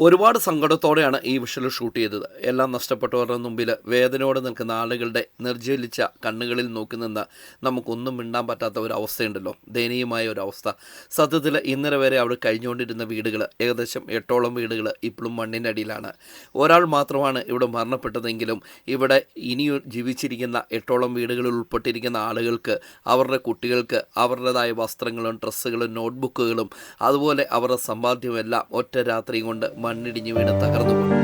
ഒരുപാട് സങ്കടത്തോടെയാണ് ഈ visual shoot ചെയ്തത്. എല്ലാം നഷ്ടപ്പെട്ടവരുടെ മുമ്പിൽ വേദനയോടെ നിൽക്കുന്ന ആളുകളുടെ നിർജ്ജലിച്ച കണ്ണുകളിൽ നോക്കി നിന്ന് നമുക്കൊന്നും മിണ്ടാൻ പറ്റാത്ത ഒരു അവസ്ഥയുണ്ടല്ലോ, ദയനീയമായ ഒരു അവസ്ഥ. സത്യത്തിൽ ഇന്നലെ വരെ അവിടെ കഴിഞ്ഞുകൊണ്ടിരുന്ന വീടുകൾ, ഏകദേശം 8ഓളം വീടുകൾ ഇപ്പോഴും മണ്ണിൻ്റെ അടിയിലാണ്. ഒരാൾ മാത്രമാണ് ഇവിടെ മരണപ്പെട്ടതെങ്കിലും ഇവിടെ ഇനിയും ജീവിച്ചിരിക്കുന്ന 8ഓളം വീടുകളിൽ ഉൾപ്പെട്ടിരിക്കുന്ന ആളുകൾക്ക്, അവരുടെ കുട്ടികൾക്ക് അവരുടേതായ വസ്ത്രങ്ങളും ഡ്രസ്സുകളും നോട്ട്ബുക്കുകളും അതുപോലെ അവരുടെ സമ്പാദ്യമെല്ലാം ഒറ്റ രാത്രി കൊണ്ട് മണ്ണിടിഞ്ഞു വീണ് തകർന്നു പോയി.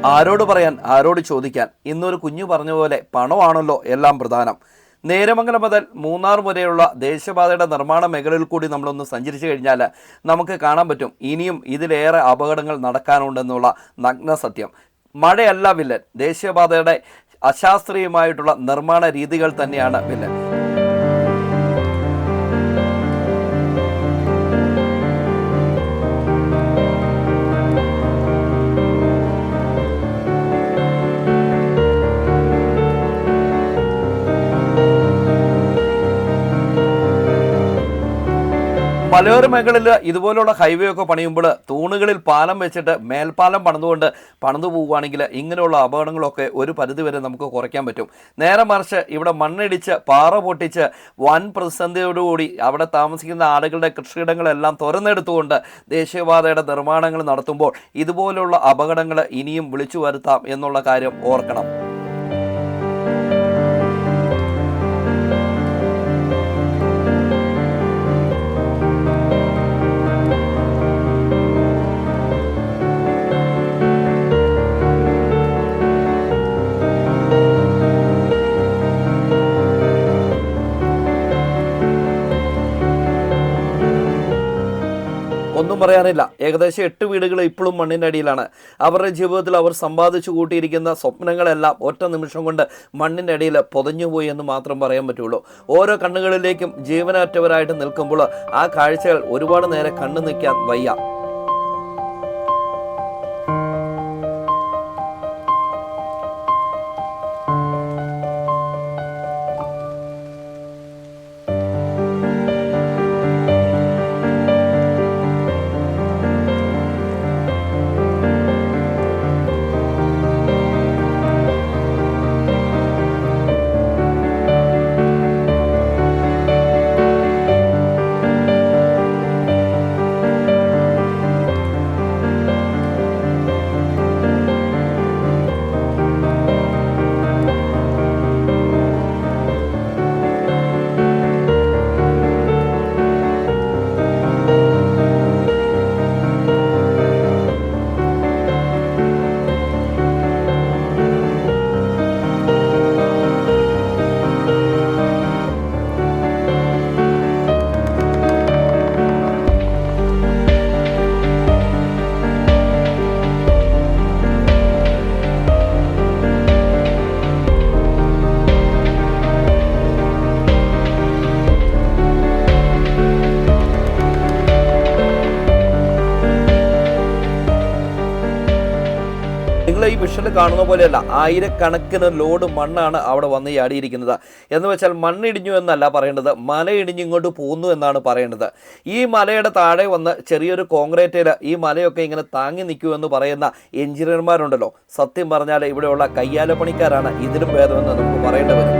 ആരോട് പറയാൻ, ആരോട് ചോദിക്കാൻ? ഇന്നൊരു കുഞ്ഞു പറഞ്ഞ പോലെ പണമാണല്ലോ എല്ലാം പ്രധാനം. നേരമംഗലം മുതൽ മൂന്നാർ വരെയുള്ള ദേശീയപാതയുടെ നിർമ്മാണ മേഖലയിൽ കൂടി നമ്മളൊന്ന് സഞ്ചരിച്ചു കഴിഞ്ഞാൽ നമുക്ക് കാണാൻ പറ്റും ഇനിയും ഇതിലേറെ അപകടങ്ങൾ നടക്കാനുണ്ടെന്നുള്ള നഗ്ന സത്യം. മഴയല്ല വില്ലൻ, ദേശീയപാതയുടെ അശാസ്ത്രീയമായിട്ടുള്ള നിർമ്മാണ രീതികൾ തന്നെയാണ് വില്ലൻ. മലയോര മേഖലയിൽ ഇതുപോലുള്ള ഹൈവേ ഒക്കെ പണിയുമ്പോൾ തൂണുകളിൽ പാലം വെച്ചിട്ട് മേൽപ്പാലം പണിതു പോവുകയാണെങ്കിൽ ഇങ്ങനെയുള്ള അപകടങ്ങളൊക്കെ ഒരു പരിധിവരെ നമുക്ക് കുറയ്ക്കാൻ പറ്റും. നേരെ മറിച്ച് ഇവിടെ മണ്ണിടിച്ച് പാറ പൊട്ടിച്ച് വൻ പ്രതിസന്ധിയോടുകൂടി അവിടെ താമസിക്കുന്ന ആളുകളുടെ കൃഷിയിടങ്ങളെല്ലാം തുറന്നെടുത്തുകൊണ്ട് ദേശീയപാതയുടെ നിർമ്മാണങ്ങൾ നടത്തുമ്പോൾ ഇതുപോലുള്ള അപകടങ്ങൾ ഇനിയും വിളിച്ചു വരുത്താം എന്നുള്ള കാര്യം ഓർക്കണം. ഒന്നും പറയാനില്ല. ഏകദേശം 8 വീടുകൾ ഇപ്പോഴും മണ്ണിൻ്റെ അടിയിലാണ്. അവരുടെ ജീവിതത്തിൽ അവർ സമ്പാദിച്ചു കൂട്ടിയിരിക്കുന്ന സ്വപ്നങ്ങളെല്ലാം ഒറ്റ നിമിഷം കൊണ്ട് മണ്ണിൻ്റെ അടിയിൽ പൊതഞ്ഞുപോയി എന്ന് മാത്രം പറയാൻ പറ്റുള്ളൂ. ഓരോ കണ്ണുകളിലേക്കും ജീവനറ്റവരായിട്ട് നിൽക്കുമ്പോൾ ആ കാഴ്ചകൾ ഒരുപാട് നേരെ കണ്ണു നിൽക്കാൻ വയ്യ. ഈ വിഷ്വൽ കാണുന്ന പോലെയല്ല, ആയിരക്കണക്കിന് ലോഡ് മണ്ണാണ് അവിടെ വന്ന് ചാടിയിരിക്കുന്നത്. എന്ന് വെച്ചാൽ മണ്ണിടിഞ്ഞു എന്നല്ല പറയേണ്ടത്, മല ഇടിഞ്ഞ് ഇങ്ങോട്ട് പോന്നു എന്നാണ് പറയേണ്ടത്. ഈ മലയുടെ താഴെ വന്ന് ചെറിയൊരു കോൺക്രീറ്റിൽ ഈ മലയൊക്കെ ഇങ്ങനെ താങ്ങി നിൽക്കുമെന്ന് പറയുന്ന എഞ്ചിനീയർമാരുണ്ടല്ലോ, സത്യം പറഞ്ഞാൽ ഇവിടെയുള്ള കയ്യാലപ്പണിക്കാരാണ് ഇതിലും ഭേദമെന്ന് നമുക്ക് പറയേണ്ടി വരും.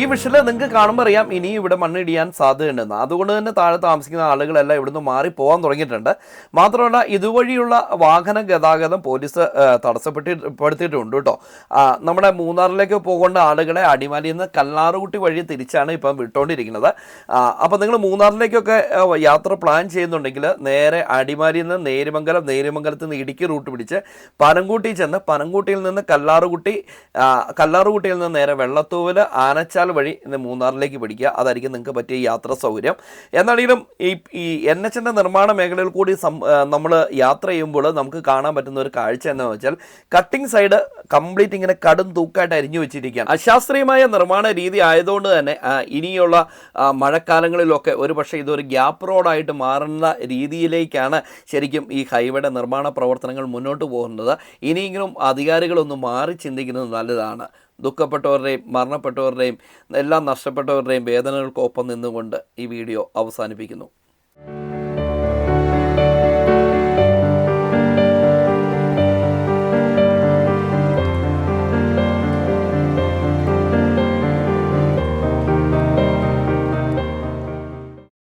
ഈ വിഷല് നിങ്ങൾക്ക് കാണുമ്പോൾ അറിയാം ഇനിയും ഇവിടെ മണ്ണിടിയാൻ സാധ്യതയുണ്ടെന്ന്. അതുകൊണ്ട് തന്നെ താഴെ താമസിക്കുന്ന ആളുകളെല്ലാം ഇവിടുന്ന് മാറി പോകാൻ തുടങ്ങിയിട്ടുണ്ട്. മാത്രമല്ല ഇതുവഴിയുള്ള വാഹന ഗതാഗതം പോലീസ് തടസ്സപ്പെടുത്തിയിട്ടുണ്ട് കേട്ടോ. നമ്മുടെ മൂന്നാറിലേക്ക് പോകേണ്ട ആളുകളെ അടിമാലിയിൽ നിന്ന് കല്ലാറുകുട്ടി വഴി തിരിച്ചാണ് ഇപ്പം വിട്ടുകൊണ്ടിരിക്കുന്നത്. അപ്പോൾ നിങ്ങൾ മൂന്നാറിലേക്കൊക്കെ യാത്ര പ്ലാൻ ചെയ്യുന്നുണ്ടെങ്കിൽ നേരെ അടിമാലിയിൽ നിന്ന് നേര്യമംഗലത്ത് നിന്ന് ഇടുക്കി റൂട്ട് പിടിച്ച് പനംകുട്ടി ചെന്ന് പനംകുട്ടിയിൽ നിന്ന് കല്ലാറുകുട്ടിയിൽ നിന്ന് നേരെ വെള്ളത്തൂവൽ ആനച്ചാൽ വഴി മൂന്നാറിലേക്ക് പിടിക്കുക. അതായിരിക്കും നിങ്ങൾക്ക് പറ്റിയ യാത്രാ സൗകര്യം. എന്നാണെങ്കിലും ഈ NH നിർമ്മാണ മേഖലയിൽ കൂടി നമ്മൾ യാത്ര ചെയ്യുമ്പോൾ നമുക്ക് കാണാൻ പറ്റുന്ന ഒരു കാഴ്ച എന്താണെന്ന് വെച്ചാൽ കട്ടിംഗ് സൈഡ് കംപ്ലീറ്റ് ഇങ്ങനെ കടും തൂക്കായിട്ട് അരിഞ്ഞു വെച്ചിരിക്കുകയാണ്. അശാസ്ത്രീയമായ നിർമ്മാണ രീതി ആയതുകൊണ്ട് തന്നെ ഇനിയുള്ള മഴക്കാലങ്ങളിലൊക്കെ ഒരു പക്ഷേ ഇതൊരു ഗ്യാപ്പ് റോഡായിട്ട് മാറുന്ന രീതിയിലേക്കാണ് ശരിക്കും ഈ ഹൈവേയുടെ നിർമ്മാണ പ്രവർത്തനങ്ങൾ മുന്നോട്ട് പോകുന്നത്. ഇനിയെങ്കിലും അധികാരികളൊന്ന് മാറി ചിന്തിക്കുന്നത് നല്ലതാണ്. ദുഃഖപ്പെട്ടവരുടെയും മരണപ്പെട്ടവരുടെയും എല്ലാം നഷ്ടപ്പെട്ടവരുടെയും വേദനകൾക്കൊപ്പം നിന്നുകൊണ്ട് ഈ വീഡിയോ അവസാനിപ്പിക്കുന്നു.